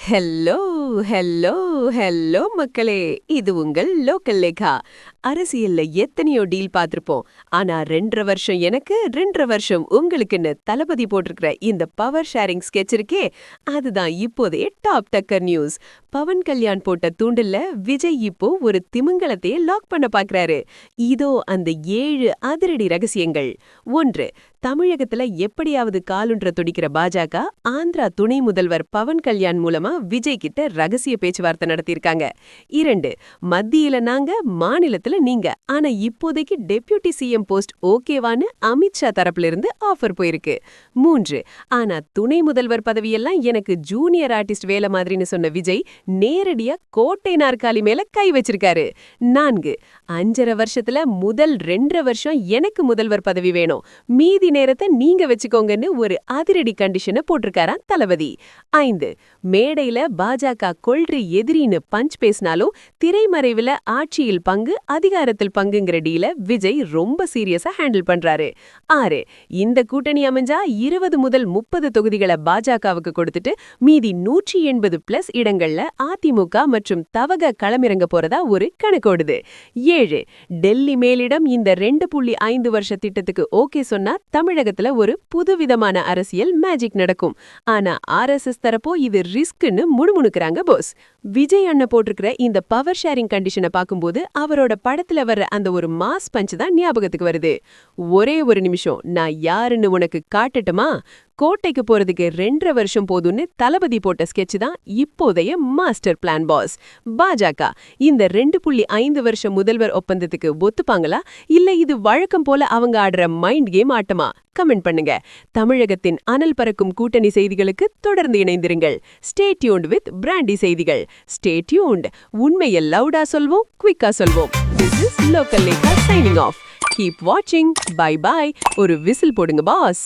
Hello hello hello மக்களே, இது உங்கள் லோக்கல் லேகா. அரசியல்ல எத்தனையோ டீல் பார்த்திருப்போம். ஆனா 2.5 வருஷம் எனக்கு 2.5 வருஷம் உங்களுக்குன்னு தளபதி போட்டிருக்கிற இந்த பவர் ஷேரிங் ஸ்கெட்ச் இருக்கே, அதுதான் இப்போதைய டாப் டக்கர் நியூஸ். பவன் கல்யாண் போட்ட தூண்டில்ல விஜய் இப்போ ஒரு திமிங்கலத்தையே லாக் பண்ண பாக்குறாரு. இதோ அந்த 7 அதிரடி ரகசியங்கள். 1. தமிழகத்துல எப்படியாவது காலுன்ற துடிக்கிற பாஜக ஆந்திரா துணை முதல்வர் பவன் கல்யாண் மூலமா விஜய் கிட்ட ரகசிய பேச்சுவார்த்தை நடத்தியிருக்காங்க. 2. மத்தியில நாங்க, மாநிலத்துல நீங்க. ஆனா இப்போதைக்கு டெப்யூட்டி சிஎம் போஸ்ட் ஓகேவான்னு அமித்ஷா தரப்புல இருந்து ஆஃபர் போயிருக்கு. 3. ஆனா துணை முதல்வர் பதவியெல்லாம் எனக்கு ஜூனியர் ஆர்டிஸ்ட் வேலை மாதிரின்னு சொன்ன விஜய் நேரடியா கோட்டை நாற்காலி மேல கை வச்சிருக்காரு. 4. 5.5 வருஷத்துல முதல் 2.5 வருஷம் எனக்கு முதல்வர் பதவி வேணும், மீதி நேரத்தை நீங்க வச்சுக்கோங்கன்னு ஒரு அதிரடி கண்டிஷனை போட்டிருக்காராம் தளபதி. 5. மேடையில பாஜக கொள்றி எதிரின்னு பஞ்ச் பேசினாலும் திரைமறைவுல ஆட்சியில் பங்கு அதிகாரத்தில் பங்குங்கிற டீல விஜய் ரொம்ப சீரியஸா ஹேண்டில் பண்றாரு. 6. இந்த கூட்டணி அமைஞ்சா 20 முதல் 30 தொகுதிகளை பாஜகவுக்கு கொடுத்துட்டு மீதி 180+ இடங்கள்ல அதிமுக மற்றும் தவக களமிறங்க போறதா ஒரு கணக்கோடுது. 7. டெல்லி மேலிடம் இந்த 2.5 வருஷ திட்டத்துக்கு ஓகே சொன்னா தமிழகத்துல ஒரு புதுவிதமான அரசியல் மேஜிக் நடக்கும். ஆனா RSS தரப்போ இது ரிஸ்க்னு முணுமுணுக்குறாங்க போஸ். விஜய் அண்ணன் போட்டிருக்கிற இந்த பவர் ஷேரிங் கண்டிஷனை பார்க்கும்போது அவரோட படத்துல வர்ற அந்த ஒரு மாஸ் பஞ்ச் தான் ஞாபகத்துக்கு வருது. ஒரே ஒரு நிமிஷம், நான் யாருன்னு உனக்கு காட்டட்டுமா? கோட்டைக்கு போறதுக்கு 2.5 வருஷம் போதும்னு தளபதி போட்ட ஸ்கெட்ச் தான் இப்போதைய மாஸ்டர் பிளான் பாஸ். பாஜக இந்த 2.5 வருஷம் முதல்வர் ஒப்பந்தத்துக்கு ஒத்துப்பாங்களா, இல்ல இது வழக்கம் போல அவங்க ஆடுற மைண்ட் கேம் ஆட்டமா? கமெண்ட் பண்ணுங்க. தமிழகத்தின் அனல் பறக்கும் கூட்டணி செய்திகளுக்கு தொடர்ந்து இணைந்திருங்கள். ஸ்டே டியூன்ட் வித் பிராண்டி செய்திகள். Stay tuned. உண்மையை லவுடா சொல்வோம், குவிக்கா சொல்வோம். This is local Lekha signing off. Keep வாட்சிங். Bye bye. ஒரு விசில் போடுங்க பாஸ்.